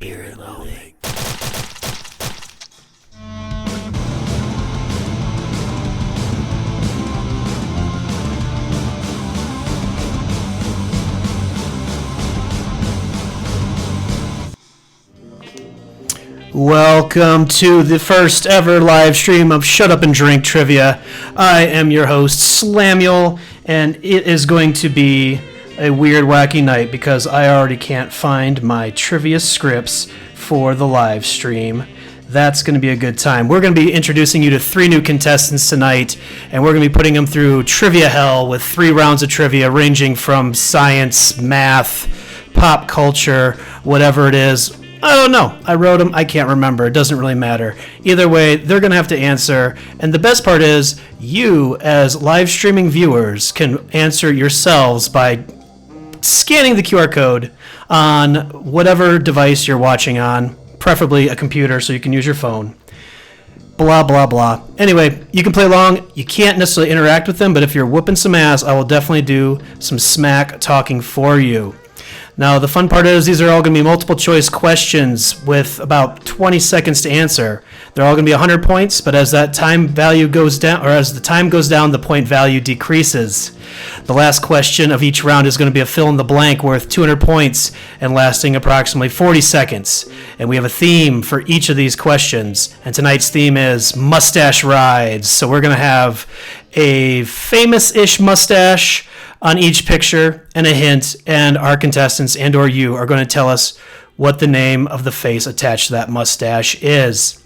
Beer and loathing. Welcome to the first ever live stream of Shut Up and Drink Trivia. I am your host, Slamuel, and it is going to be a weird, wacky night because I already can't find my trivia scripts for the live stream. That's going to be a good time. We're going to be introducing you to 3 new contestants tonight, and we're going to be putting them through trivia hell with 3 rounds of trivia ranging from science, math, pop culture, whatever it is. I don't know. I wrote them. I can't remember. It doesn't really matter. Either way, they're going to have to answer. And the best part is, you, as live streaming viewers, can answer yourselves by scanning the QR code on whatever device you're watching on, preferably a computer so you can use your phone. Blah, blah, blah. Anyway, you can play along. You can't necessarily interact with them, but if you're whooping some ass, I will definitely do some smack talking for you. Now, the fun part is these are all going to be multiple choice questions with about 20 seconds to answer. They're all going to be 100 points, but as that time value goes down, or as the time goes down, the point value decreases. The last question of each round is going to be a fill in the blank worth 200 points and lasting approximately 40 seconds. And we have a theme for each of these questions. And tonight's theme is mustache rides. So we're going to have a famous-ish mustache on each picture and a hint, and our contestants and or you are going to tell us what the name of the face attached to that mustache is.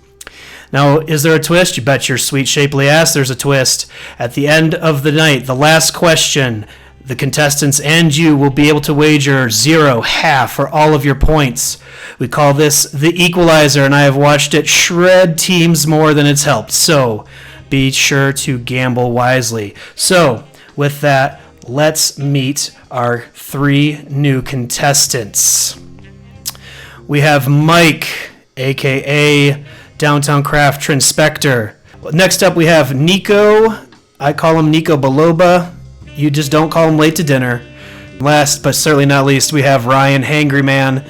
Now, is there a twist? You bet your sweet shapely ass there's a twist. At the end of the night, the last question, the contestants and you will be able to wager 0, half, or all of your points. We call this the equalizer, and I have watched it shred teams more than it's helped. So be sure to gamble wisely. So with that, let's meet our 3 new contestants. We have Mike, a.k.a. Downtown Craft Trinspector. Next up, we have Nico. I call him Nico Baloba. You just don't call him late to dinner. Last, but certainly not least, we have Ryan Hangry Man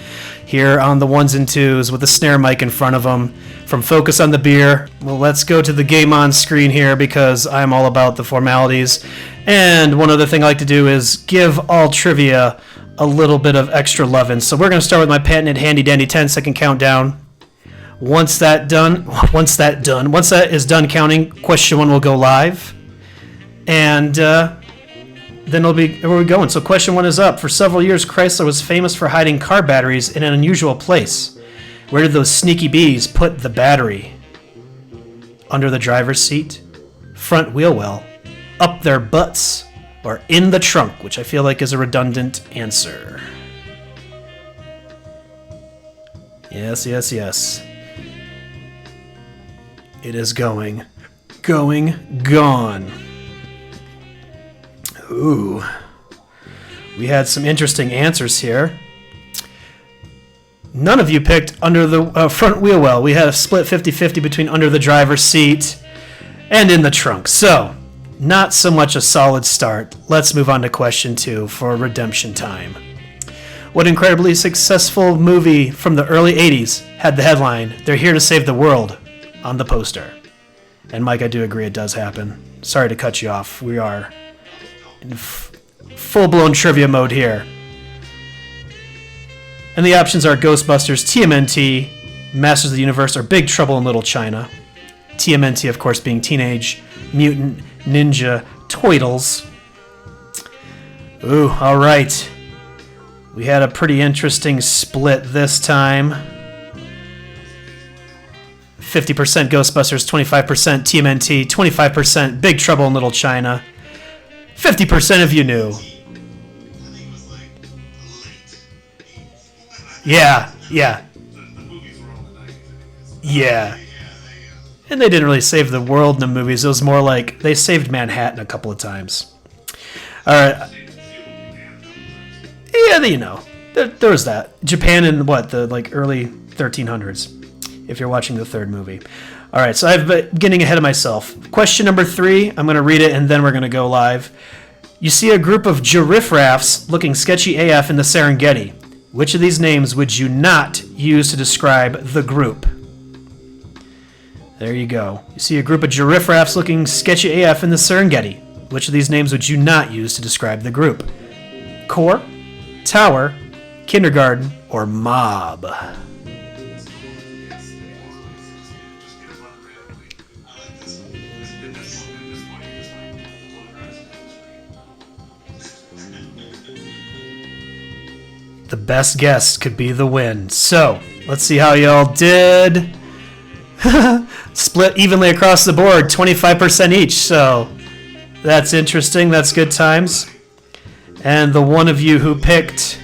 here on the 1s and 2s with a snare mic in front of him. From Focus on the Beer, well, let's go to the game on screen here because I'm all about the formalities. And one other thing I like to do is give all trivia a little bit of extra loving. So we're going to start with my patented handy dandy 10-second countdown. Once that is done counting, question 1 will go live. And then it'll be where we're going. So question 1 is up. For several years, Chrysler was famous for hiding car batteries in an unusual place. Where did those sneaky bees put the battery? Under the driver's seat, front wheel well, up their butts, or in the trunk, which I feel like is a redundant answer. Yes, yes, yes. It is going, gone. Ooh. We had some interesting answers here. None of you picked under the front wheel well. We had a split 50-50 between under the driver's seat and in the trunk. So, not so much a solid start. Let's move on to question 2 for redemption time. What incredibly successful movie from the early 80s had the headline, "They're here to save the world," on the poster? And Mike, I do agree it does happen. Sorry to cut you off. We are in full-blown trivia mode here. And the options are Ghostbusters, TMNT, Masters of the Universe, or Big Trouble in Little China. TMNT, of course, being Teenage Mutant Ninja Turtles. Ooh, all right. We had a pretty interesting split this time. 50% Ghostbusters, 25% TMNT, 25% Big Trouble in Little China. 50% of you knew. Yeah. And they didn't really save the world in the movies. It was more like they saved Manhattan a couple of times. All right. Yeah, you know. There was that. Japan in the early 1300s, if you're watching the third movie. All right, so I've been getting ahead of myself. Question number 3, I'm going to read it and then we're going to go live. You see a group of giraffes looking sketchy AF in the Serengeti. Which of these names would you not use to describe the group? There you go. You see a group of giraffes looking sketchy AF in the Serengeti. Which of these names would you not use to describe the group? Core, Tower, Kindergarten, or Mob? The best guess could be the win. So, let's see how y'all did. Split evenly across the board, 25% each. So, that's interesting. That's good times. And the one of you who picked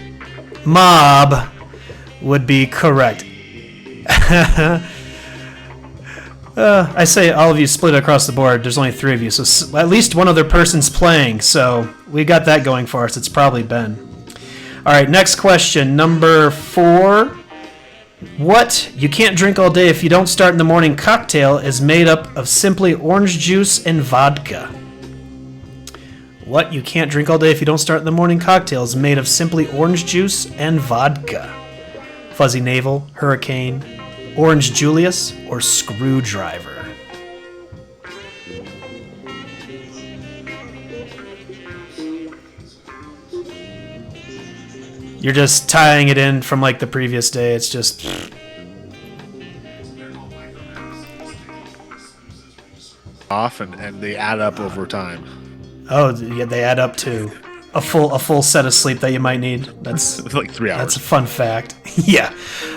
Mob would be correct. I say all of you split across the board. There's only 3 of you. So, at least one other person's playing. So, we got that going for us. It's probably Ben. All right, next question, number 4. What you can't drink all day if you don't start in the morning cocktail is made up of simply orange juice and vodka? What you can't drink all day if you don't start in the morning cocktail is made of simply orange juice and vodka? Fuzzy Navel, Hurricane, Orange Julius, or Screwdriver? You're just tying it in from like the previous day. It's just off and they add up over time. Oh, yeah, they add up to a full set of sleep that you might need. That's like 3 hours. That's a fun fact. Yeah.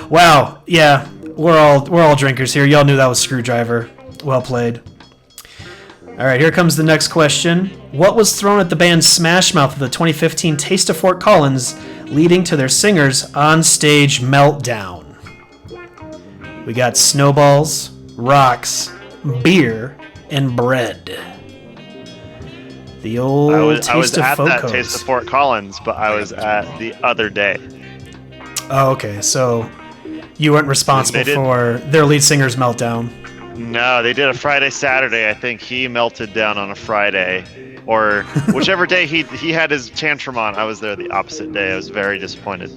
Wow. Yeah. We're all drinkers here. Y'all knew that was Screwdriver. Well played. All right, here comes the next question. What was thrown at the band Smash Mouth at the 2015 Taste of Fort Collins, leading to their singer's on-stage meltdown? We got snowballs, rocks, beer, and bread. The old Taste of Fort Collins. I was at that Taste of Fort Collins, but I was at the other day. Oh, okay. So you weren't responsible for their lead singer's meltdown. No, they did a Friday, Saturday. I think he melted down on a Friday, or whichever day he had his tantrum on. I was there the opposite day. I was very disappointed.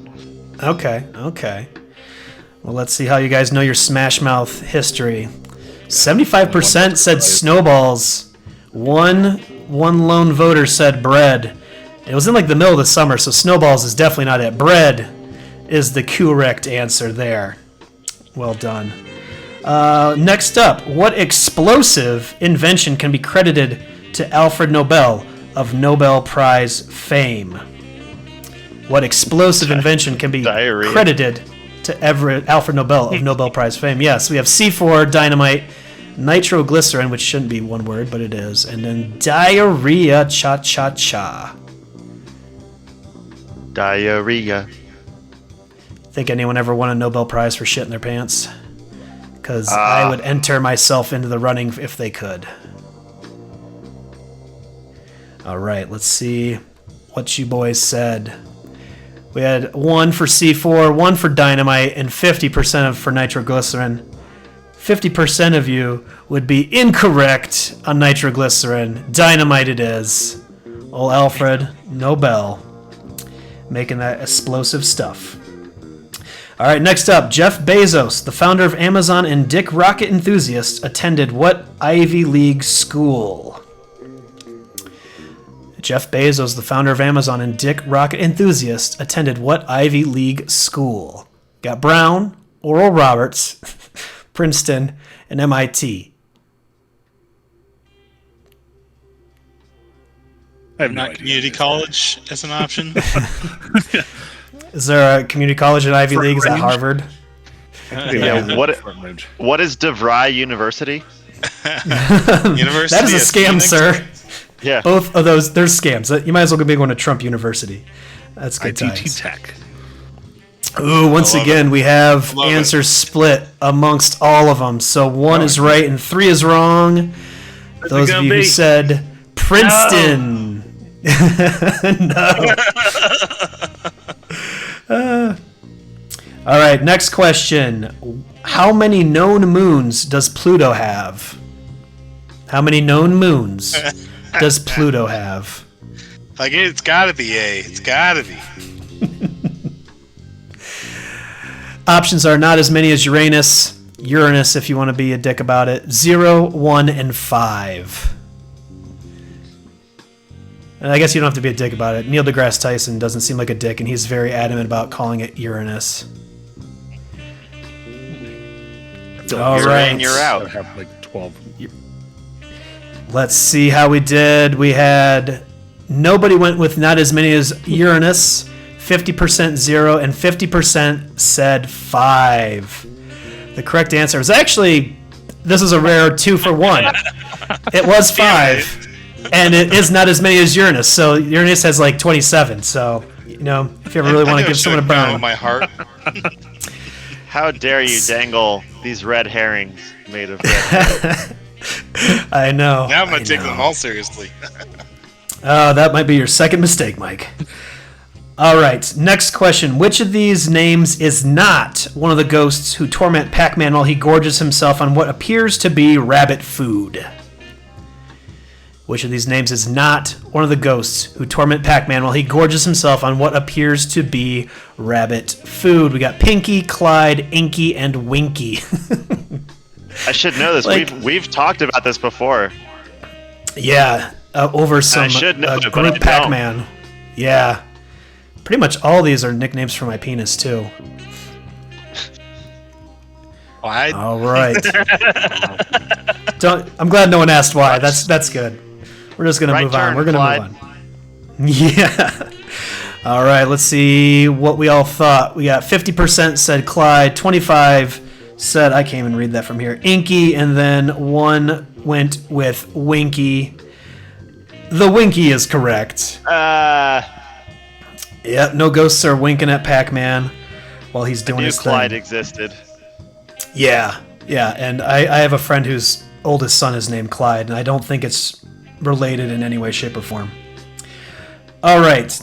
Okay. Well, let's see how you guys know your Smash Mouth history. 75% said snowballs. One lone voter said bread. It was in like the middle of the summer, so snowballs is definitely not it. Bread is the correct answer there. Well done. Next up, what explosive invention can be credited to Alfred Nobel of Nobel Prize fame? What explosive invention can be credited to Alfred Nobel of Nobel Prize fame? Yes, we have C4, dynamite, nitroglycerin, which shouldn't be one word, but it is, and then diarrhea, cha-cha-cha. Diarrhea. Think anyone ever won a Nobel Prize for shit in their pants? Because I would enter myself into the running if they could. All right, let's see what you boys said. We had 1 for C4, 1 for dynamite, and 50% for nitroglycerin. 50% of you would be incorrect on nitroglycerin. Dynamite it is. Old Alfred Nobel making that explosive stuff. All right, next up, Jeff Bezos, the founder of Amazon and Dick Rocket Enthusiast, attended what Ivy League school? Jeff Bezos, the founder of Amazon and Dick Rocket Enthusiast, attended what Ivy League school? Got Brown, Oral Roberts, Princeton, and MIT. I have not community college as an option. Is there a community college at Ivy League? Is that Harvard? Yeah. What is DeVry University? University that is a scam, Phoenix. Sir. Yeah. Both of those, they're scams. You might as well go big one to Trump University. That's good ITT times. Tech. Ooh, once again, we have answers split amongst all of them. So 1 is right and 3 is wrong. Those of you who said Princeton. No. All right, next question. How many known moons does Pluto have? How many known moons does Pluto have? Like, it's gotta be A. It's gotta be. Options are not as many as Uranus if you want to be a dick about it, 0, 1, and 5. And I guess you don't have to be a dick about it. Neil deGrasse Tyson doesn't seem like a dick, and he's very adamant about calling it Uranus. All right. And you're out. I have like 12. Let's see how we did. We had nobody went with not as many as Uranus, 50% 0, and 50% said 5. The correct answer was actually, this is a rare 2 for 1. It was 5, and it is not as many as Uranus. So Uranus has like 27. So, if you ever really want to give someone a burn. My heart. How dare you dangle these red herrings made of red herrings? I know. Now I'm going to take them all seriously. That might be your second mistake, Mike. All right, next question. Which of these names is not one of the ghosts who torment Pac-Man while he gorges himself on what appears to be rabbit food? Which of these names is not one of the ghosts who torment Pac-Man while he gorges himself on what appears to be rabbit food? We got Pinky, Clyde, Inky, and Winky. I should know this. We've talked about this before. Yeah, over some should know it, but I group don't. Pac-Man. Yeah. Pretty much all these are nicknames for my penis, too. Why? All right. I'm glad no one asked why. That's good. We're just going to move on. We're going to move on. Yeah. All right, let's see what we all thought. We got 50% said Clyde, 25 said, I can't even read that from here, Inky, and then 1 went with Winky. The Winky is correct. Yeah, no ghosts are winking at Pac-Man while he's doing his thing. Clyde existed. Yeah, and I have a friend whose oldest son is named Clyde, and I don't think it's related in any way, shape, or form. All right,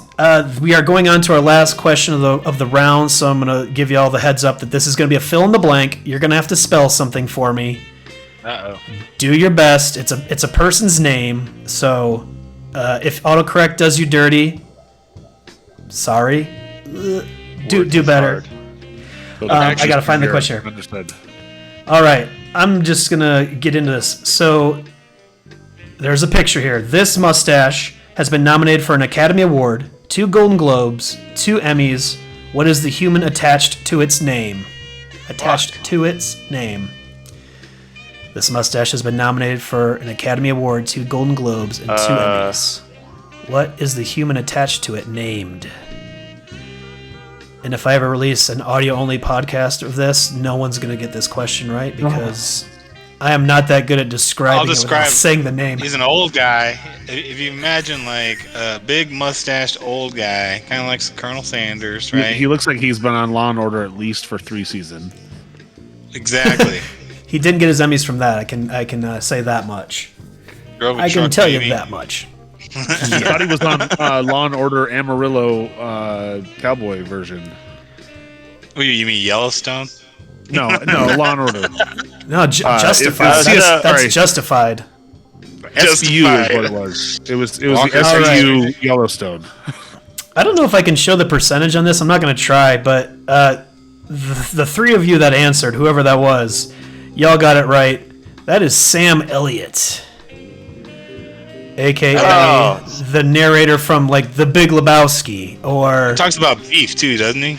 we are going on to our last question of the round, so I'm going to give you all the heads up that this is going to be a fill in the blank. You're going to have to spell something for me. Uh-oh. Do your best. It's a person's name, so if autocorrect does you dirty, sorry. Do better. I got to find the question here. Understood. All right, I'm just going to get into this. So there's a picture here. This mustache has been nominated for an Academy Award, 2 Golden Globes, 2 Emmys. What is the human attached to its name? To its name. This mustache has been nominated for an Academy Award, 2 Golden Globes, and 2 Emmys. What is the human attached to it named? And if I ever release an audio-only podcast of this, no one's going to get this question right because I am not that good at describing it without saying the name. He's an old guy. If you imagine like a big mustached old guy, kind of like Colonel Sanders, right? He looks like he's been on Law and Order at least for 3 seasons. Exactly. He didn't get his Emmys from that. I can say that much. I can tell you that much. I thought he was on Law and Order Amarillo cowboy version. What, you mean Yellowstone? No, Law and Order. No, Justified. That's Justified. SVU is what it was. It was the SVU Yellowstone. I don't know if I can show the percentage on this. I'm not going to try, but the 3 of you that answered, whoever that was, y'all got it right. That is Sam Elliott. A.K.A. the narrator from, like, The Big Lebowski, or... He talks about beef, too, doesn't he?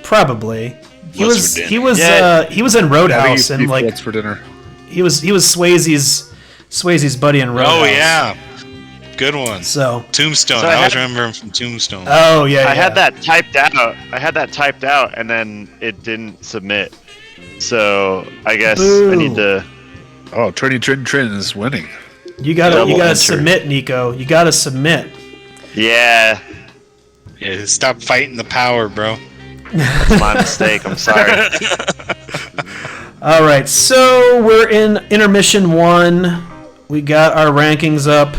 Probably. He was in Roadhouse, and, like... What's for dinner? He was Swayze's buddy in Roadhouse. Oh, yeah. Good one. So Tombstone. I always remember him from Tombstone. Oh, yeah, I had that typed out, and then it didn't submit. So, I guess I need to... Oh, Trin is winning. You gotta submit, Nico. You gotta submit. Yeah. Yeah, stop fighting the power, bro. That's my mistake. I'm sorry. All right, so we're in intermission 1. We got our rankings up.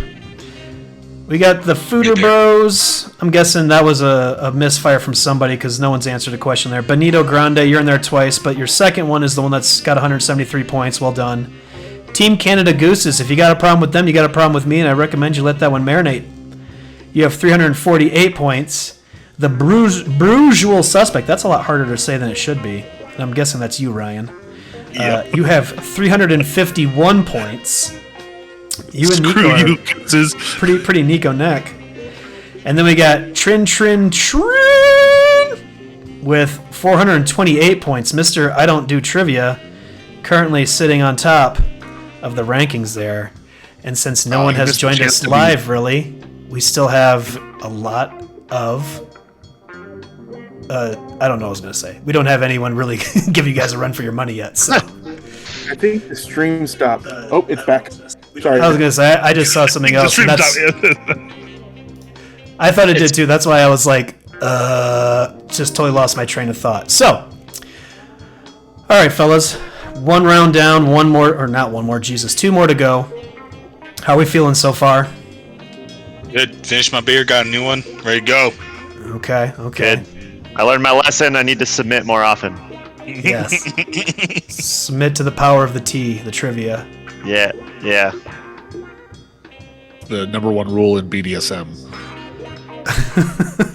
We got the Fooder Bros. I'm guessing that was a misfire from somebody because no one's answered a question there. Benito Grande, you're in there twice, but your second one is the one that's got 173 points. Well done. Team Canada Gooses, if you got a problem with them, you got a problem with me, and I recommend you let that one marinate. You have 348 points. The Brusual Suspect. That's a lot harder to say than it should be. And I'm guessing that's you, Ryan. You have 351 points. You and Nico are pretty Nico neck. And then we got Trin with 428 points. Mr. I Don't Do Trivia currently sitting on top of the rankings there. And since no one has joined us live, really, we still have a lot of... I don't know what I was going to say. We don't have anyone really give you guys a run for your money yet, so... I think the stream stopped. Oh, it's back. Sorry. I was going to say, I just saw something else. And that's, I thought it did too. That's why I was like, just totally lost my train of thought. So, all right, fellas. One round down, one more, or not one more, Jesus, two more to go. How are we feeling so far? Good. Finished my beer, got a new one. Ready to go. Okay. Good. I learned my lesson. I need to submit more often. Yes. Submit to the power of the tea, the trivia. Yeah. The number one rule in BDSM.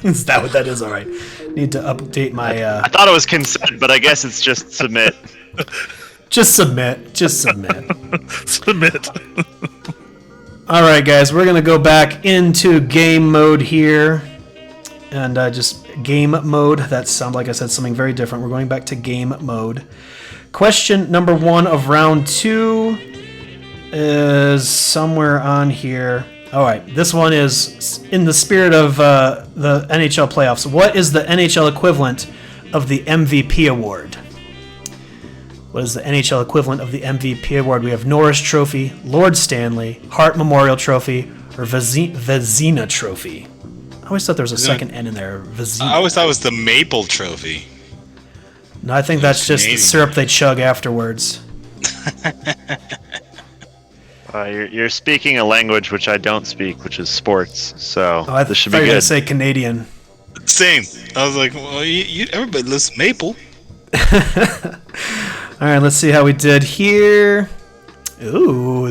Is that what that is? All right. Need to update my... I thought it was consent, but I guess it's just submit. Just submit. Submit. All right, guys. We're going to go back into game mode here. And just game mode. That sounds like I said something very different. We're going back to game mode. Question number 1 of round 2 is somewhere on here. All right, this one is in the spirit of the NHL playoffs. What is the NHL equivalent of the MVP award? What is the NHL equivalent of the MVP award? We have Norris Trophy, Lord Stanley, Hart Memorial Trophy, or Vezina Trophy. I always thought there was a second N in there. Vezina. I always thought it was the Maple Trophy. No, I think that's just the syrup they chug afterwards. You're speaking a language which I don't speak, which is sports. So this should be good. I thought you were going to good. say Canadian. Same. I was like, well, everybody lists Maple. All right, let's see how we did here. Ooh,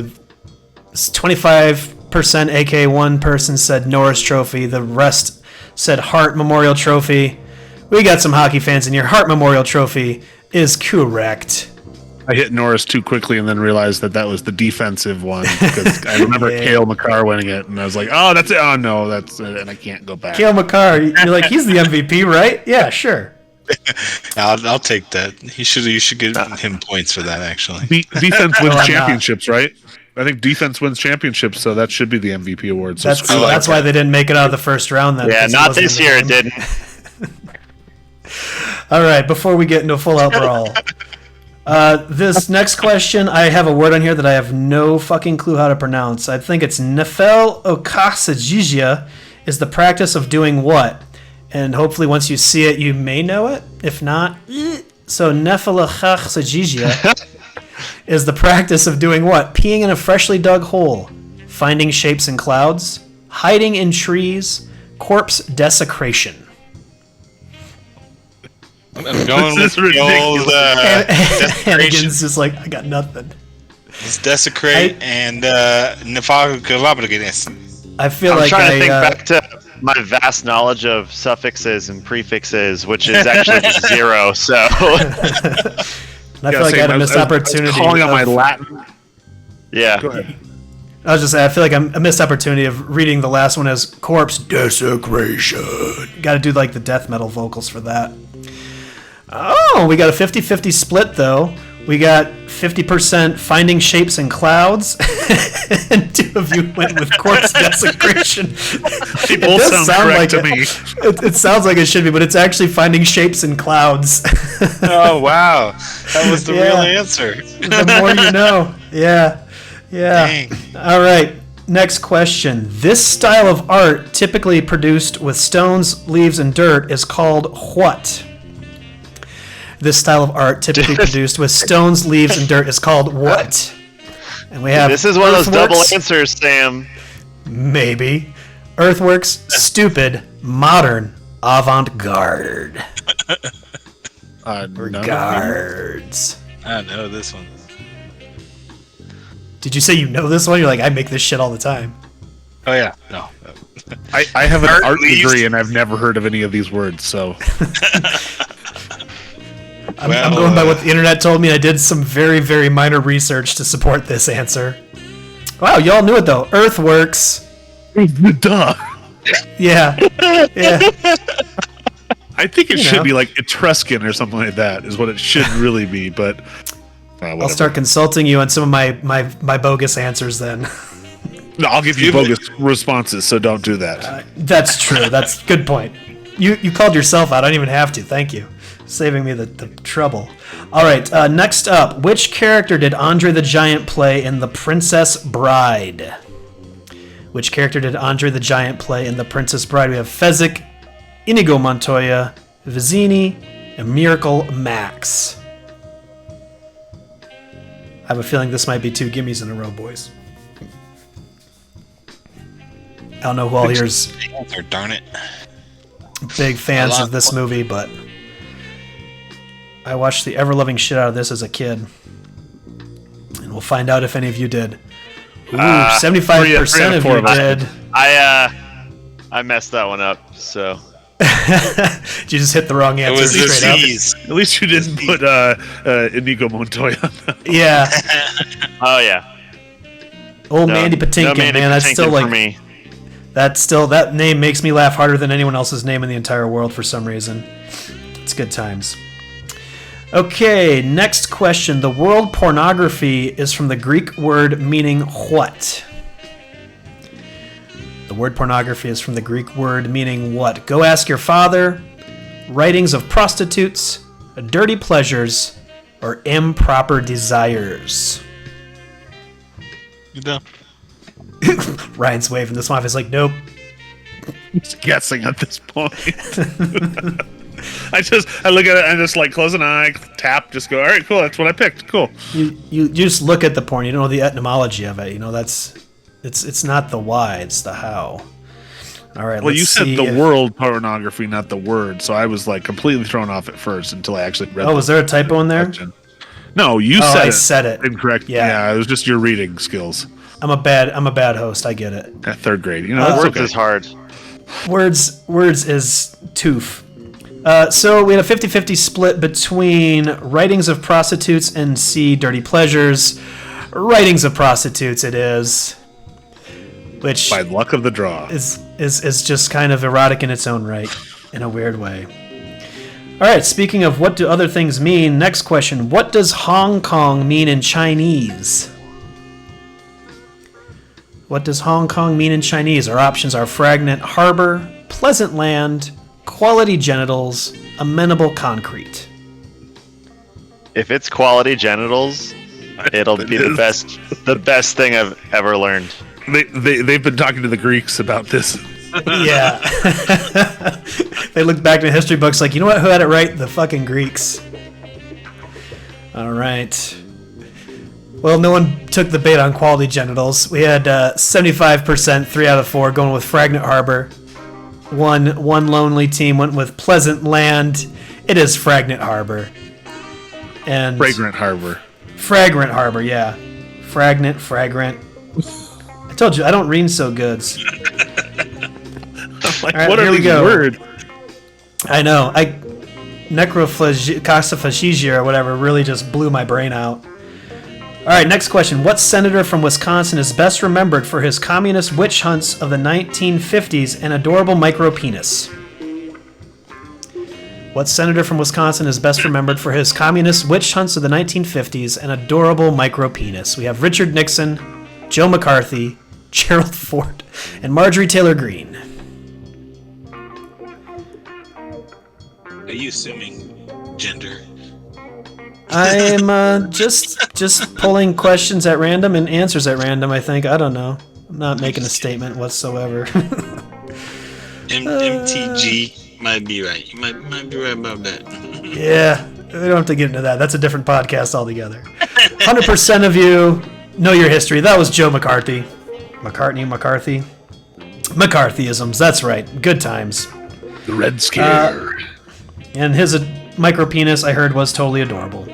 it's 25% AK. One person said Norris Trophy. The rest said Hart Memorial Trophy. We got some hockey fans in here. Hart Memorial Trophy is correct. I hit Norris too quickly and then realized that was the defensive one because I remember Cale Makar winning it, and I was like, "Oh, that's it. Oh no, that's it," and I can't go back. Cale Makar, you're like, he's the MVP, right? Yeah, sure. I'll take that. You should give him points for that. Actually, defense wins championships, right? I think defense wins championships, so that should be the MVP award. So that's why they didn't make it out of the first round. Then, yeah, not this year. It didn't. All right, before we get into a full-out brawl. This next question, I have a word on here that I have no fucking clue how to pronounce. I think it's Nefel Okasajija is the practice of doing what? And hopefully once you see it, you may know it. If not, so Nefel Okasajija is the practice of doing what? Peeing in a freshly dug hole, finding shapes in clouds, hiding in trees, corpse desecration. I'm going with the old Hannigan's just like, I got nothing. It's desecrate and nefagavabagadis. I feel I'm like trying to think back to my vast knowledge of suffixes and prefixes, which is actually just 0. So I feel like I had a missed opportunity. Calling on my Latin. Yeah. Go ahead. I was just saying, I feel like a missed opportunity of reading the last one as corpse desecration. Got to do like the death metal vocals for that. Oh, we got a 50-50 split, though. We got 50% finding shapes in clouds, and 2 of you went with corpse desecration. They both sound correct to me. It sounds like it should be, but it's actually finding shapes in clouds. Oh, wow. That was the real answer. The more you know. Yeah. Dang. All right. Next question. This style of art, typically produced with stones, leaves, and dirt, is called what? This style of art, typically produced with stones, leaves, and dirt, is called what? And we have. This is one of those double answers, Sam. Maybe. Earthworks, stupid, modern, avant-garde. Or guards. I know this one. Did you say you know this one? You're like, I make this shit all the time. Oh, yeah. No. I have an art least. degree and I've never heard of any of these words, so I'm going by what the internet told me. I did some very, very minor research to support this answer. Wow, y'all knew it though. Earthworks. duh. Yeah. Yeah. I think it You should know. be like Etruscan or something like that is what it should really be, but whatever. I'll start consulting you on some of my bogus answers then. No, I'll give you bogus responses, so don't do that. That's true. That's a good point. You called yourself out. I don't even have to. Thank you. Saving me the trouble. All right. Next up, which character did Andre the Giant play in The Princess Bride? Which character did Andre the Giant play in The Princess Bride? We have Fezzik, Inigo Montoya, Vizzini, and Miracle Max. I have a feeling this might be 2 gimmies in a row, boys. I don't know who all here's Darn it. big fans of this movie, but I watched the ever-loving shit out of this as a kid. And we'll find out if any of you did. Ooh, 75% of you did. I messed that one up, so. Did you just hit the wrong It answer was the straight up? C's. At least you didn't put Inigo Montoya. Yeah. Oh yeah. Old Mandy Patinkin, no Mandy man. That's Patinkin still for like me. that name makes me laugh harder than anyone else's name in the entire world for some reason. It's good times. Okay, next question. The word pornography is from the Greek word meaning what? The word pornography is from the Greek word meaning what? Go ask your father, writings of prostitutes, dirty pleasures, or improper desires. You done? Ryan's waving this off. He's like, nope. Just guessing at this point. I look at it and just like close an eye, tap, just go, all right, cool, that's what I picked. Cool. You just look at the porn. You don't know the etymology of it. You know, it's not the why, it's the how. All right. Well, let's you said see the if- world pornography, not the word, so I was like completely thrown off at first until I actually read. Oh, was there a typo in there? question. No, you Oh, said I it. said it. Incorrect. Yeah. Yeah, it was just your reading skills. I'm a bad host. I get it. At third grade, you know, that's Words okay. is hard. Words is toof. So we had a 50-50 split between writings of prostitutes and C, dirty pleasures. Writings of prostitutes it is. Which By luck of the draw. is just kind of erotic in its own right, in a weird way. All right, speaking of what do other things mean, next question. What does Hong Kong mean in Chinese? What does Hong Kong mean in Chinese? Our options are Fragrant Harbor, Pleasant Land, Quality Genitals, Amenable Concrete. If it's quality genitals, it'll be the best thing I've ever learned. They've been talking to the Greeks about this. Yeah. They look back in the history books like, you know what? Who had it right? The fucking Greeks. All right. Well, no one took the bait on quality genitals. We had 75%, 3 out of 4, going with Fragrant Harbor. One lonely team went with Pleasant Land. It is Fragrant Harbor. And Fragrant Harbor. Fragrant Harbor, yeah. Fragrant. I told you, I don't read so good. Like, All right, what here are we these go. words? I know. Necrophagia or whatever really just blew my brain out. All right, next question. What senator from Wisconsin is best remembered for his communist witch hunts of the 1950s and adorable micro penis? What senator from Wisconsin is best remembered for his communist witch hunts of the 1950s and adorable micro penis? We have Richard Nixon, Joe McCarthy, Gerald Ford, and Marjorie Taylor Greene. Are you assuming gender? I'm just pulling questions at random and answers at random, I think. I don't know. I'm not making a statement whatsoever. MTG might be right. You might be right about that. Yeah, we don't have to get into that. That's a different podcast altogether. 100% of you know your history. That was Joe McCarthy. McCarthy. McCarthyisms, that's right. Good times. The Red Scare. And his micro penis, I heard, was totally adorable.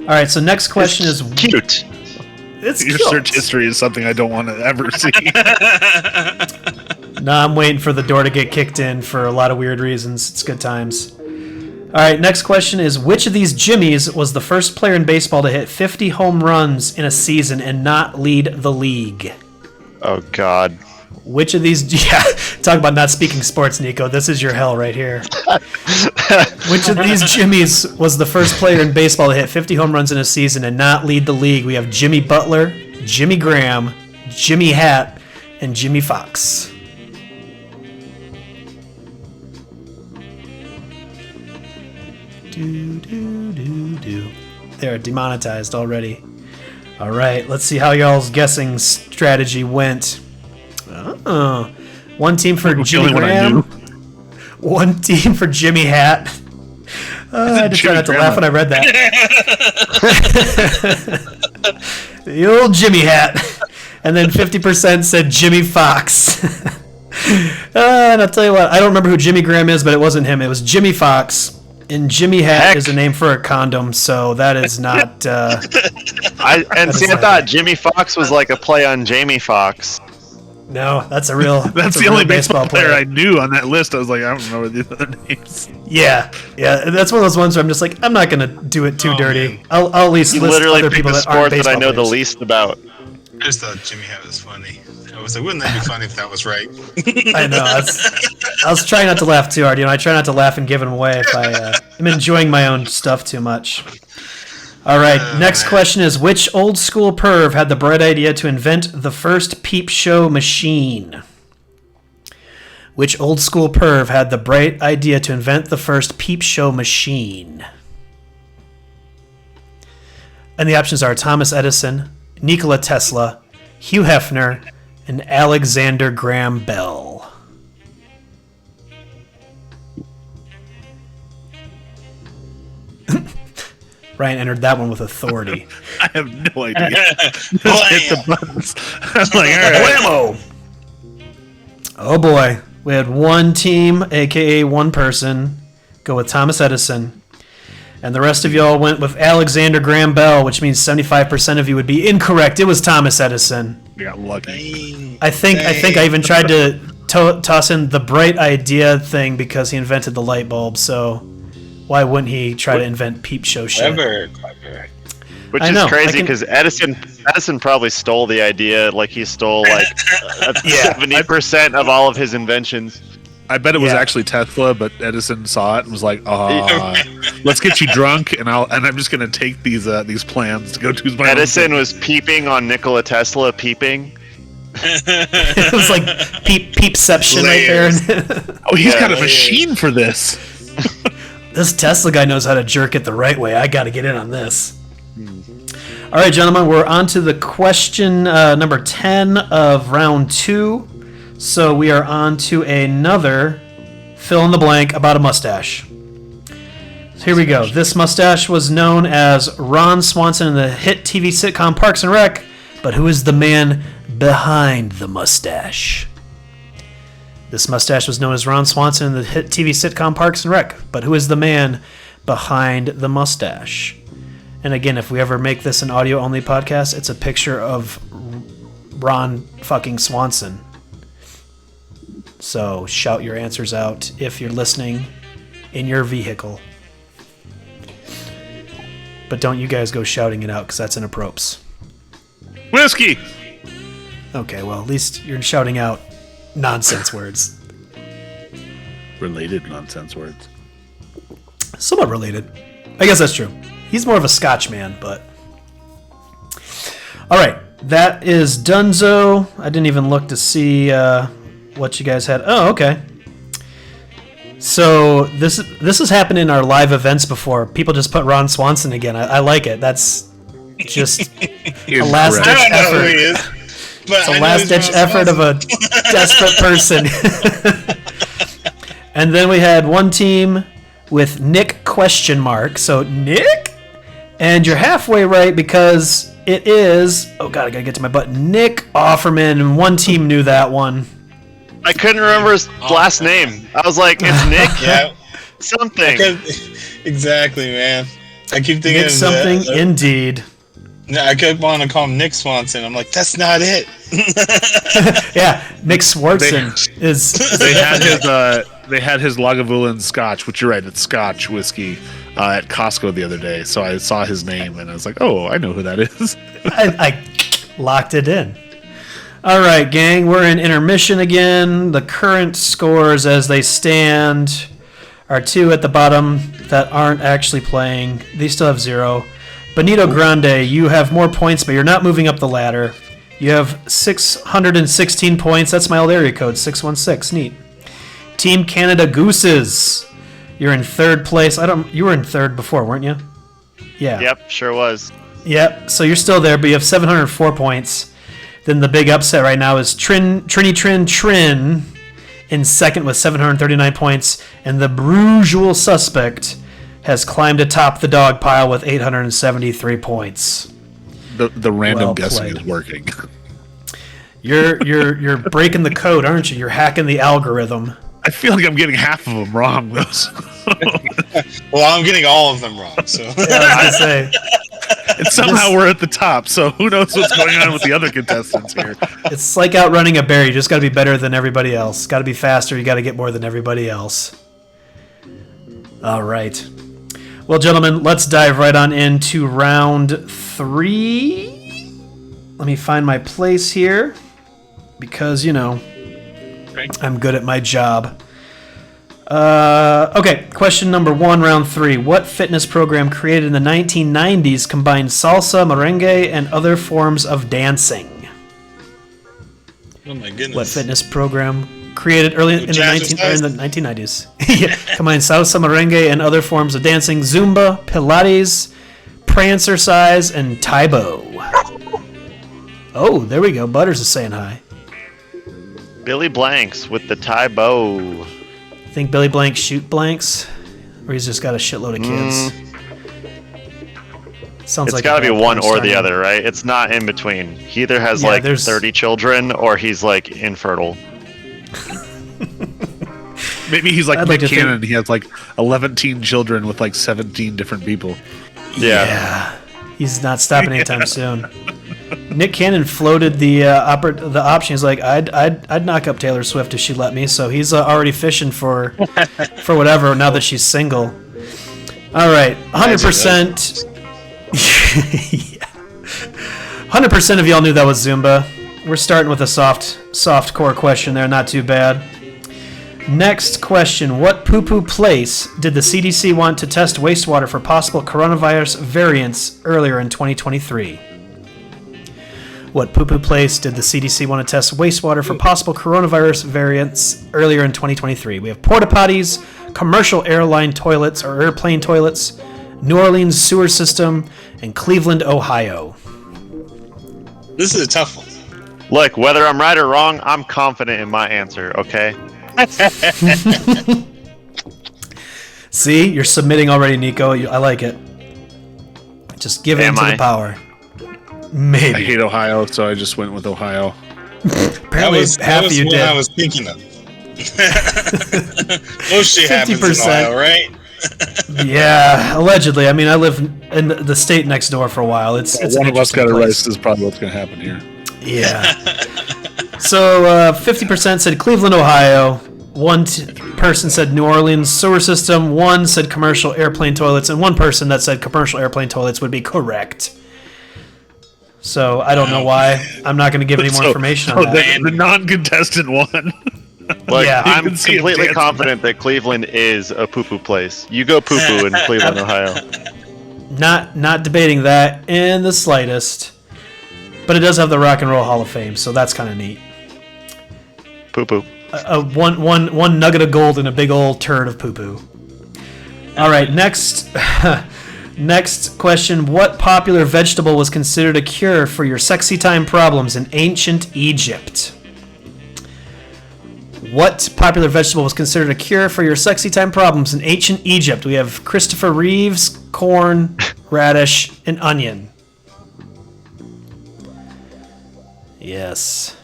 All right, so next question is... Cute. It's Your cute. search history is something I don't want to ever see. No, I'm waiting for the door to get kicked in for a lot of weird reasons. It's good times. All right, next question is, which of these Jimmies was the first player in baseball to hit 50 home runs in a season and not lead the league? Oh, God. Which of these... Yeah, talk about not speaking sports, Nico. This is your hell right here. Which of these Jimmies was the first player in baseball to hit 50 home runs in a season and not lead the league? We have Jimmy Butler, Jimmy Graham, Jimmy Hatt, and Jimmy Fox. They're demonetized already. All right, let's see how y'all's guessing strategy went. One team for Jimmy Graham. One team for Jimmy Hatt. I had to try not to laugh when I read that. The old Jimmy Hatt. And then 50% said Jimmy Fox. And I'll tell you what, I don't remember who Jimmy Graham is, but it wasn't him. It was Jimmy Fox. And Jimmy Hat is a name for a condom, so that is not... I thought Jimmy Fox was like a play on Jamie Foxx. No, that's a real... That's the only baseball player I knew on that list. I was like, I don't remember the other names. Yeah, that's one of those ones where I'm just like, I'm not going to do it too dirty. Man. I'll at least list other people that aren't baseball that I know players. the least about. I just thought Jimmy Hat was funny. I was like, wouldn't that be funny if that was right? I know. I was trying not to laugh too hard. I try not to laugh and give it away if I'm enjoying my own stuff too much. All right, next question is, which old school perv had the bright idea to invent the first peep show machine? Which old school perv had the bright idea to invent the first peep show machine? And the options are Thomas Edison, Nikola Tesla, Hugh Hefner, and Alexander Graham Bell. Ryan entered that one with authority. I have no idea. Just hit the buttons. I was like, all right. Whammo! Oh boy. We had one team, aka one person, go with Thomas Edison. And the rest of y'all went with Alexander Graham Bell, which means 75% of you would be incorrect. It was Thomas Edison. We got lucky. I think I even tried to toss in the bright idea thing because he invented the light bulb, so why wouldn't he try to invent peep show shit? Clever. Which I is know, crazy because Edison probably stole the idea, like he stole like 70% of all of his inventions. I bet it was actually Tesla, but Edison saw it and was like, let's get you drunk, and I'm just gonna take these plans to go do my Edison was peeping on Nikola Tesla, peeping. It was like peepception right there. Oh, he's got a machine for this. This Tesla guy knows how to jerk it the right way. I got to get in on this. All right, gentlemen, we're on to the question number 10 of round 2. So we are on to another fill in the blank about a mustache. So here we go. This mustache was known as Ron Swanson in the hit TV sitcom Parks and Rec, but who is the man behind the mustache? This mustache was known as Ron Swanson in the hit TV sitcom Parks and Rec, but who is the man behind the mustache? And again, if we ever make this an audio-only podcast, it's a picture of Ron fucking Swanson. So shout your answers out if you're listening in your vehicle. But don't you guys go shouting it out, because that's inappropriate. Whiskey. Okay, well, at least you're shouting out nonsense words. Related nonsense words. Somewhat related. I guess that's true. He's more of a Scotch man, but... All right, that is Dunzo. I didn't even look to see what you guys had. Oh, okay. So this has happened in our live events before. People just put Ron Swanson again. I like it. That's just a last-ditch effort. It's a last-ditch effort of a desperate person. And then we had one team with Nick ? So Nick? And you're halfway right because it is... Oh, God, I got to get to my button. Nick Offerman, and one team knew that one. I couldn't remember his last name. I was like, it's Nick Yeah. something. Exactly, man. I keep thinking Nick something, indeed. No, I kept wanting to call him Nick Swanson. I'm like, that's not it. Yeah, Nick Swartzen is. They had his Lagavulin Scotch, which you're right, it's Scotch whiskey at Costco the other day. So I saw his name and I was like, oh, I know who that is. I locked it in. All right, gang, we're in intermission again. The current scores as they stand are 2 at the bottom that aren't actually playing. These still have 0. Benito Grande, you have more points, but you're not moving up the ladder. You have 616 points. That's my old area code, 616. Neat. Team Canada Gooses, you're in 3rd place. You were in 3rd before, weren't you? Yeah. Yep, sure was. Yep. So you're still there, but you have 704 points. Then the big upset right now is Trin in 2nd with 739 points, and the Brujual Suspect has climbed atop the dog pile with 873 points. The random Well guessing played. is working. You're breaking the code, aren't you? You're hacking the algorithm. I feel like I'm getting half of them wrong, though. Well, I'm getting all of them wrong. So Yeah, I was gonna say. And somehow we're at the top, so who knows what's going on with the other contestants here. It's like outrunning a bear. You just got to be better than everybody else. Got to be faster. You got to get more than everybody else. All right. Well, gentlemen, let's dive right on into round 3. Let me find my place here because, I'm good at my job. Okay, question number 1, round 3. What fitness program created in the 1990s combined salsa, merengue, and other forms of dancing? oh my goodness. What fitness program created early in the 1990s? Yeah, combined salsa, merengue, and other forms of dancing: Zumba, Pilates, Prancercise, and Taibo. Oh, there we go. Butters is saying hi. Billy Blanks with the Thai bow. Think Billy Blanks shoot blanks, or he's just got a shitload of kids. Sounds It's like got to a be bad one porn or the star other, right? It's not in between. He either has Yeah, like there's- 30 children or he's like infertile. Maybe he's like I'd Nick like to Cannon. He has like 11 teen children with like 17 different people. Yeah. He's not stopping anytime soon. Nick Cannon floated the option. He's like, I'd knock up Taylor Swift if she let me. So he's already fishing for whatever now that she's single. All right, 100%. 100% of y'all knew that was Zumba. We're starting with a soft core question there. Not too bad. Next question. What poo-poo place did the CDC want to test wastewater for possible coronavirus variants earlier in 2023? What poo-poo place did the CDC want to test wastewater for possible coronavirus variants earlier in 2023? We have porta potties, commercial airline toilets or airplane toilets, New Orleans sewer system, and Cleveland, Ohio. This is a tough one. Look, whether I'm right or wrong, I'm confident in my answer, okay? See, you're submitting already, Nico. I like it. Just give in to the power. I Maybe. hate Ohio, so I just went with Ohio. Apparently, half of you what did. I was thinking of. Most shit happens in 50%. Ohio, right? Yeah, allegedly. I mean, I live in the state next door for a while. It's One an of us interesting got place. arrested is probably what's going to happen here. Yeah. So 50% said Cleveland, Ohio. One person said New Orleans sewer system. One said commercial airplane toilets, and one person that said commercial airplane toilets would be correct. So I don't know why. I'm not going to give any more information on that. The non-contestant one. Look, Yeah. I'm You can see him completely dancing. confident that Cleveland is a poo-poo place. You go poo-poo in Cleveland, Ohio. Not debating that in the slightest. But it does have the Rock and Roll Hall of Fame, so that's kind of neat. Poo-poo. One nugget of gold and a big old turd of poo-poo. All right, next next question. What popular vegetable was considered a cure for your sexy time problems in ancient Egypt? What popular vegetable was considered a cure for your sexy time problems in ancient Egypt? We have Christopher Reeves, corn, radish, and onion. Yes.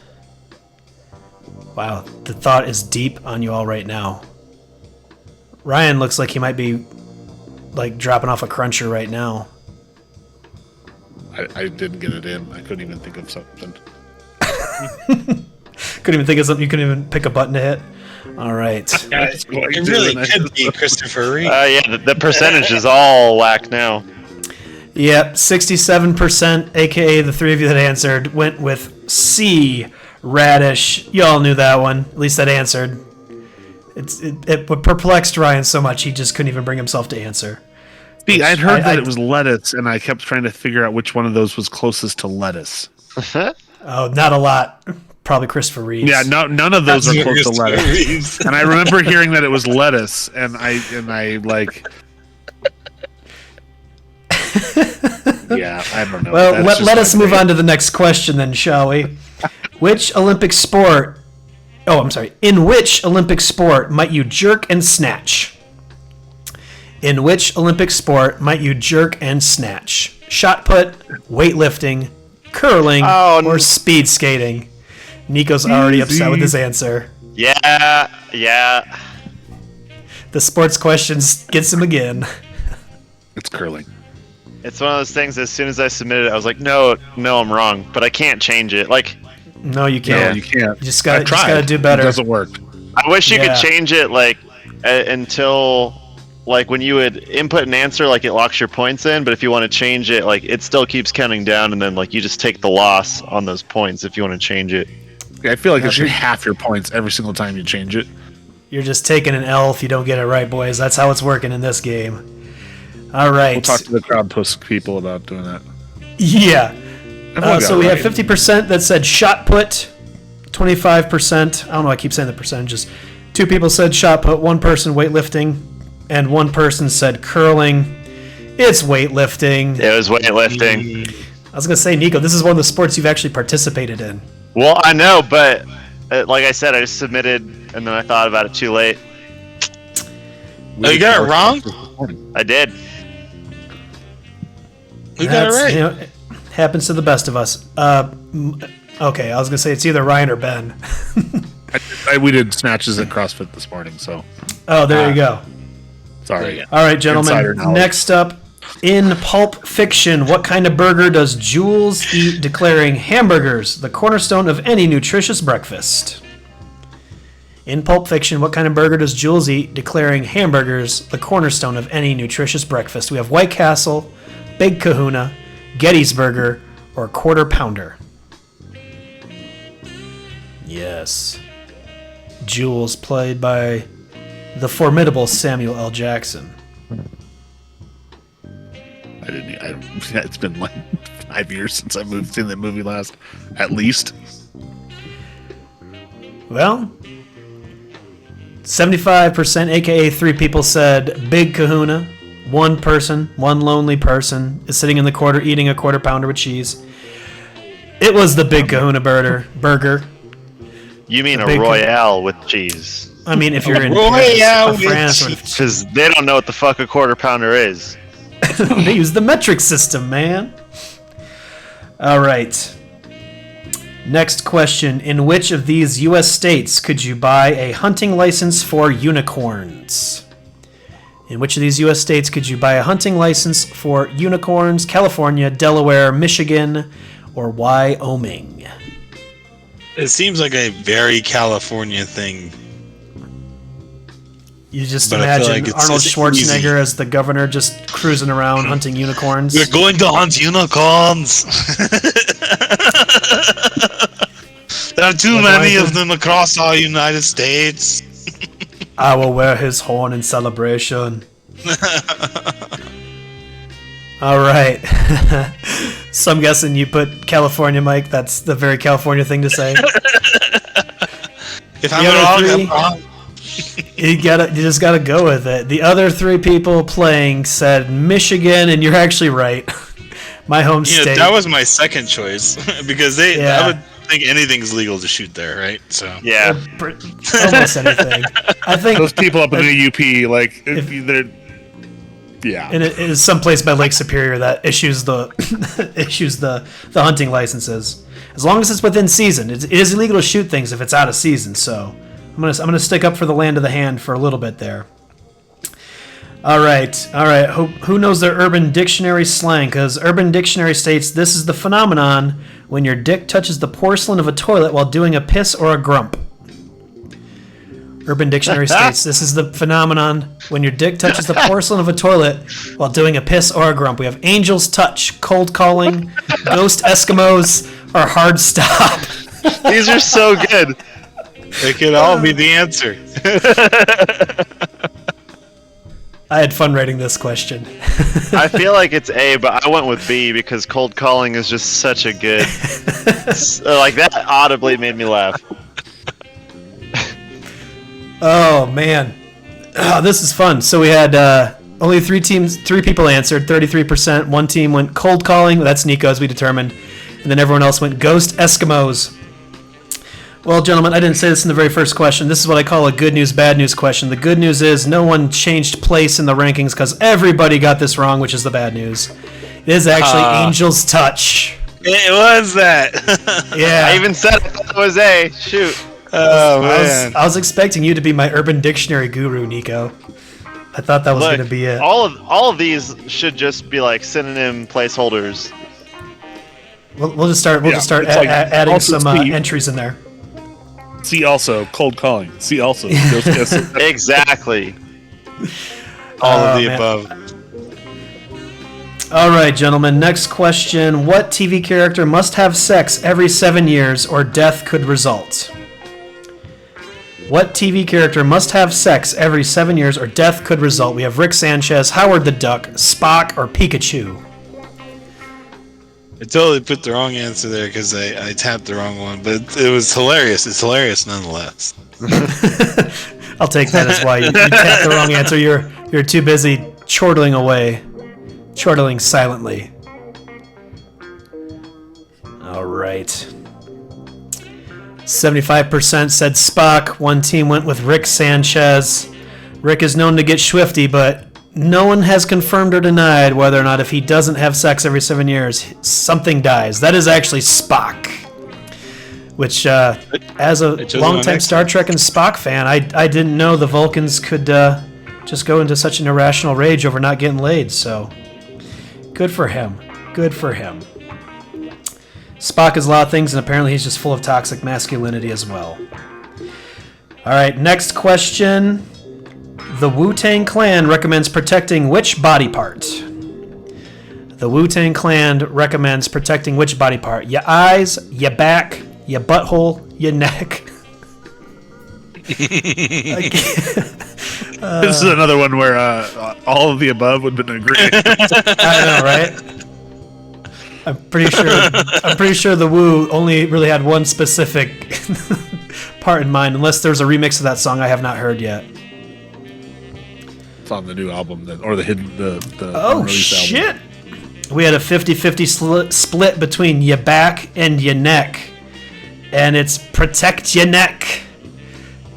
Wow, the thought is deep on you all right now. Ryan looks like he might be like dropping off a cruncher right now. I didn't get it in. I couldn't even think of something. Couldn't even think of something. You couldn't even pick a button to hit. All right. It really could be Christopher Reeve. Yeah, the percentage is all whack now. Yep, 67%, aka the three of you that answered, went with C, radish. Y'all knew that one. At least that answered. It perplexed Ryan so much he just couldn't even bring himself to answer. See, I'd heard that it was lettuce, and I kept trying to figure out which one of those was closest to lettuce. Oh, not a lot. Probably Christopher Reeves. Yeah, none of those are close to lettuce. And I remember hearing that it was lettuce, and I like. Yeah, I don't know. Well, let us move on to the next question then, shall we? Which Olympic sport? Oh, I'm sorry. In which Olympic sport might you jerk and snatch? In which Olympic sport might you jerk and snatch? Shot put, weightlifting, curling, or speed skating? Nico's already upset with his answer. Yeah. The sports questions gets him again. It's curling. It's one of those things. As soon as I submitted it, I was like, no, I'm wrong, but I can't change it. Like, no, you can't. No, you can't. You just gotta do better. It doesn't work. I wish you could change it like until like when you would input an answer, like it locks your points in. But if you want to change it, like it still keeps counting down, and then like you just take the loss on those points if you want to change it. Yeah, I feel like it should half your points every single time you change it. You're just taking an L if you don't get it right, boys. That's how it's working in this game. All right. We'll talk to the crowd post people about doing that. Yeah. So we have 50% that said shot put, 25%. I don't know. I keep saying the percentages. 2 people said shot put, 1 person weightlifting, and 1 person said curling. It's weightlifting. It was weightlifting. I was gonna say, Nico, this is one of the sports you've actually participated in. Well, I know, but like I said, I just submitted, and then I thought about it too late. Oh, you got it wrong? I did. We got it right. You know, it happens to the best of us. Okay, I was gonna say it's either Ryan or Ben. We did snatches at CrossFit this morning, so. Oh, there you go. Sorry. All right, gentlemen. Next up, in Pulp Fiction, what kind of burger does Jules eat, declaring hamburgers the cornerstone of any nutritious breakfast? In Pulp Fiction, what kind of burger does Jules eat, declaring hamburgers the cornerstone of any nutritious breakfast? We have White Castle, Big Kahuna, Gettysburger, or Quarter Pounder. Yes. Jules, played by the formidable Samuel L. Jackson. It's been like 5 years since I've seen that movie last, at least. Well, 75%, aka 3 people, said Big Kahuna. 1 person, 1 lonely person, is sitting in the corner eating a quarter pounder with cheese. It was the Big Kahuna burger. You mean a Royale with cheese? I mean, if you're in Royale France, because they don't know what the fuck a quarter pounder is. they use the metric system, man. All right. Next question. In which of these U.S. states could you buy a hunting license for unicorns? In which of these U.S. states could you buy a hunting license for unicorns? California, Delaware, Michigan, or Wyoming? It seems like a very California thing. You just But I feel imagine like it's Arnold just Schwarzenegger easy. as the governor just cruising around hunting unicorns. We're going to hunt unicorns. There are too many of them across our United States. I will wear his horn in celebration. All right. So I'm guessing you put California, Mike. That's the very California thing to say. If I'm The other wrong, three- I'm wrong. You just gotta go with it. The other 3 people playing said Michigan, and you're actually right. My home Yeah, state. that was my second choice because Yeah. I would think anything's legal to shoot there, right? So Yeah. Almost anything. I think Those people up in the UP, like, they're. Yeah. and it is someplace by Lake Superior that issues the the hunting licenses. As long as it's within season, it is illegal to shoot things if it's out of season. So I'm gonna stick up for the land of the hand for a little bit there. All right. Who knows their Urban Dictionary slang? Because Urban Dictionary states this is the phenomenon when your dick touches the porcelain of a toilet while doing a piss or a grump. Urban Dictionary states this is the phenomenon when your dick touches the porcelain of a toilet while doing a piss or a grump. We have angel's touch, cold calling, ghost Eskimos, or hard stop. These are so good. They could all be the answer. I had fun writing this question. I feel like it's A, but I went with B because cold calling is just such a good. Like that audibly made me laugh. Oh man, this is fun. So we had only three people answered, 33%. One team went cold calling. That's Nico, as we determined, and then everyone else went ghost Eskimos. Well, gentlemen, I didn't say this in the very first question. This is what I call a good news, bad news question. The good news is no one changed place in the rankings because everybody got this wrong, which is the bad news. It is actually Angel's Touch. It was that. Yeah. I even said it was A. Shoot. Oh, man. I was expecting you to be my Urban Dictionary guru, Nico. I thought that was going to be it. All of these should just be like synonym placeholders. We'll just start. We'll just start adding some entries in there. See also cold calling. See also ghost kissing. Exactly. All of the above. All right, gentlemen. Next question: what TV character must have sex every 7 years, or death could result? What TV character must have sex every 7 years, or death could result? We have Rick Sanchez, Howard the Duck, Spock, or Pikachu. I totally put the wrong answer there because I tapped the wrong one, but it was hilarious. It's hilarious nonetheless. I'll take that as why you tapped the wrong answer. You're too busy chortling away, chortling silently. All right. 75% said Spock. One team went with Rick Sanchez. Rick is known to get swifty, but no one has confirmed or denied whether or not if he doesn't have sex every 7 years, something dies. That is actually Spock. Which, as a longtime Star Trek and Spock fan, I didn't know the Vulcans could just go into such an irrational rage over not getting laid. So, good for him. Good for him. Spock is a lot of things, and apparently he's just full of toxic masculinity as well. All right, next question. The Wu-Tang Clan recommends protecting which body part? The Wu-Tang Clan recommends protecting which body part? Your eyes, your back, your butthole, your neck. This is another one where all of the above would have been agreed. I know, right? I'm pretty sure the Wu only really had one specific part in mind, unless there's a remix of that song I have not heard yet. It's on the new album, or the hidden the Oh unreleased shit! album. We had a 50-50 split between your back and your neck, and it's protect your neck.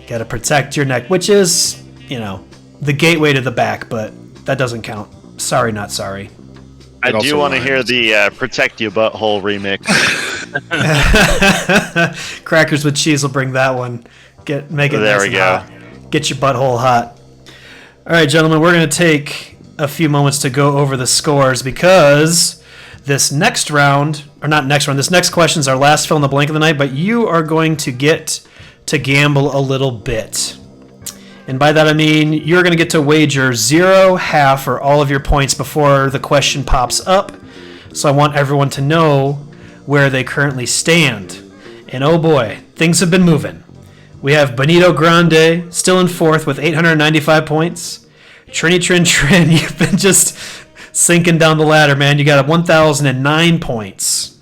Got to protect your neck, which is, the gateway to the back, but that doesn't count. Sorry, not sorry. I do want to hear the Protect Your Butthole remix. Crackers with Cheese will bring that one. Make it there nice we and go. hot. Get your butthole hot. All right, gentlemen, we're going to take a few moments to go over the scores because this next round, or not next round, this next question is our last fill in the blank of the night, but you are going to get to gamble a little bit. And by that I mean you're going to get to wager 0, half, or all of your points before the question pops up. So I want everyone to know where they currently stand. And oh boy, things have been moving. We have Benito Grande still in fourth with 895 points. Trini Trin Trin, you've been just sinking down the ladder, man. You got 1,009 points.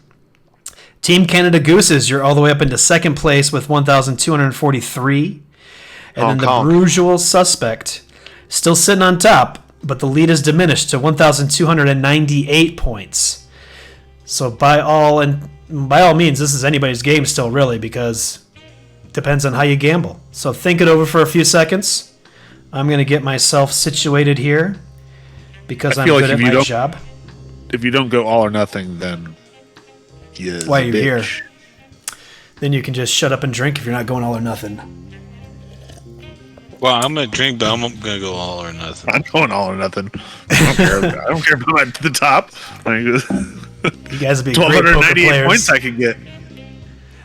Team Canada Gooses, you're all the way up into second place with 1,243. And then the Brujual Suspect, still sitting on top, but the lead is diminished to 1,298 points. So by all means, this is anybody's game still, really, because it depends on how you gamble. So think it over for a few seconds. I'm going to get myself situated here because I'm good at my job. If you don't go all or nothing, then why you're here. Then you can just shut up and drink if you're not going all or nothing. Well, I'm gonna drink, but I'm gonna go all or nothing. I'm going all or nothing. I don't care about the top. You guys would be great poker 1,298 players. points I could get.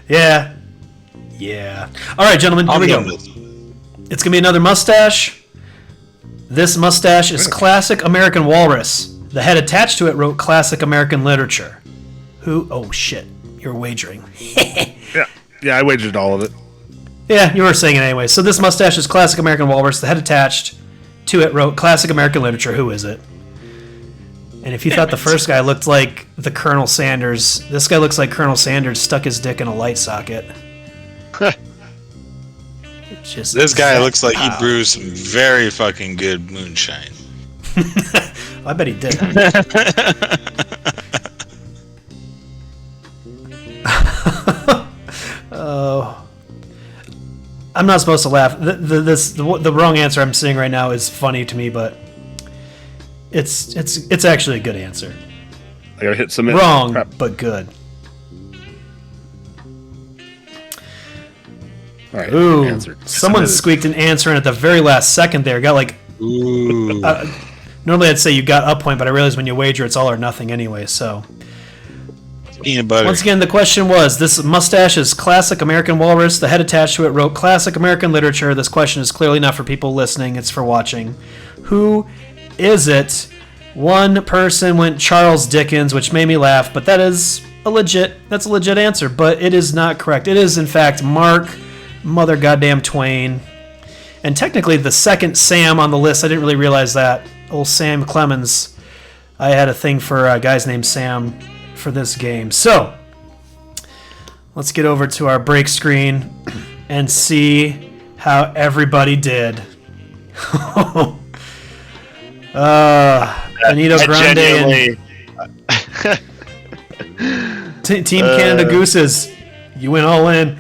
Yeah. All right, gentlemen, here we go. It's going to be another mustache. This mustache is classic American walrus. The head attached to it wrote classic American literature. Who? Oh, shit. You're wagering. Yeah, I wagered all of it. Yeah, you were saying it anyway. So this mustache is classic American walrus. The head attached to it wrote classic American literature. Who is it? And if you thought the first guy looked like the Colonel Sanders, this guy looks like Colonel Sanders stuck his dick in a light socket. This guy looks like he brewed some very fucking good moonshine. I bet he did. Oh, I'm not supposed to laugh. The wrong answer I'm seeing right now is funny to me, but it's actually a good answer. I gotta hit submit. Wrong, Crap. but good. All right. Ooh, Answered. someone Submitted. squeaked an answer in at the very last second there. Got like, Ooh. normally I'd say you got a point, but I realize when you wager it's all or nothing anyway, so. Peanut butter. Once again, the question was, this mustache is classic American walrus. The head attached to it wrote classic American literature. This question is clearly not for people listening, it's for watching. Who is it? One person went Charles Dickens, which made me laugh, but that's a legit answer, but it is not correct. It is, in fact, Mark Mother Goddamn Twain. And technically the second Sam on the list, I didn't really realize that. Old Sam Clemens. I had a thing for guys named Sam for this game. So, let's get over to our break screen and see how everybody did. Benito Grande and Team Canada Gooses. You went all in.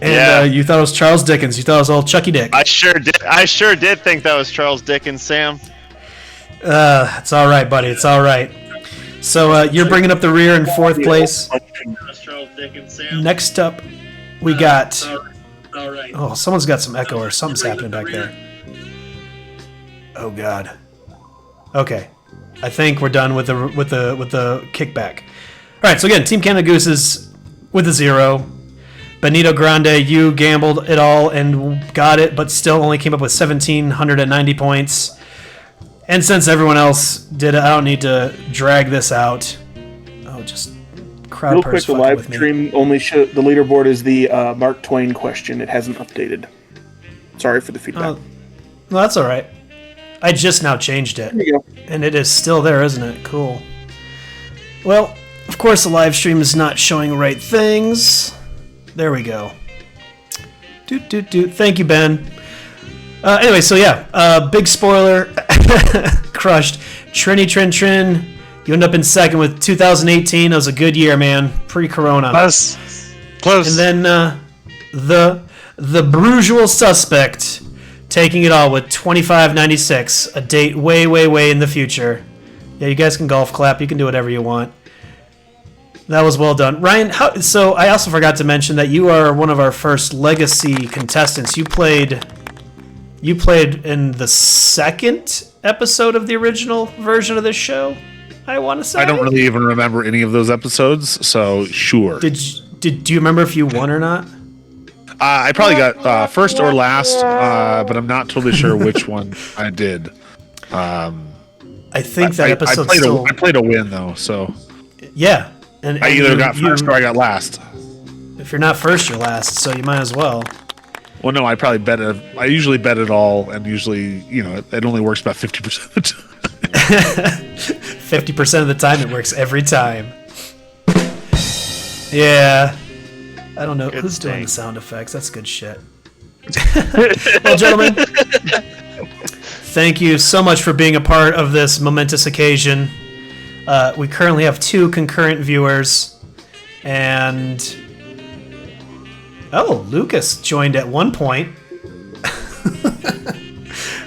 And you thought it was Charles Dickens. You thought it was old Chucky Dick. I sure did think that was Charles Dickens, Sam. It's all right, buddy. It's all right. So you're bringing up the rear in fourth place. Next up, we got. Oh, someone's got some echo or something's happening back there. Oh God. Okay, I think we're done with the kickback. All right. So again, Team Canada Gooses with a 0. Benito Grande, you gambled it all and got it, but still only came up with 1,790 points. And since everyone else did it, I don't need to drag this out. Oh, just crowd Real quick, purse the fucking live with me. stream only the leaderboard is the Mark Twain question. It hasn't updated. Sorry for the feedback. Oh, no, that's all right. I just now changed it, There you go. and it is still there, isn't it? Cool. Well, of course, the live stream is not showing right things. There we go. Thank you, Ben. Anyway, so yeah, big spoiler. Crushed. Trin. You end up in second with 2018. That was a good year, man. Pre-corona. Close. And then the Brujual Suspect taking it all with 25.96, a date way in the future. Yeah, you guys can golf clap. You can do whatever you want. That was well done. Ryan, so I also forgot to mention that you are one of our first legacy contestants. You played in the second episode of the original version of this show, I want to say. I don't really even remember any of those episodes, so sure. Do you remember if you won or not? I probably got first or last, but I'm not totally sure which one I did. I think that episode I played a win though, so yeah. And I either got first or I got last. If you're not first, you're last, so you might as well. Well, no, I usually bet it all, and usually, it only works about 50% of the time. 50% of the time, it works every time. Yeah. I don't know who's doing the sound effects. That's good shit. Well, gentlemen, thank you so much for being a part of this momentous occasion. We currently have 2 concurrent viewers, and Lucas joined at one point.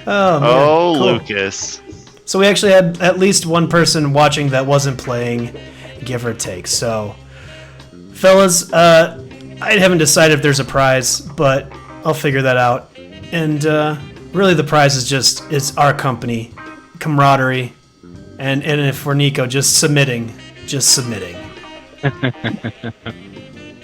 Oh, man. Oh, Cool. Lucas. So we actually had at least one person watching that wasn't playing, give or take. So, fellas, I haven't decided if there's a prize, but I'll figure that out And really, the prize is just it's our company, camaraderie, and if we're Nico, just submitting.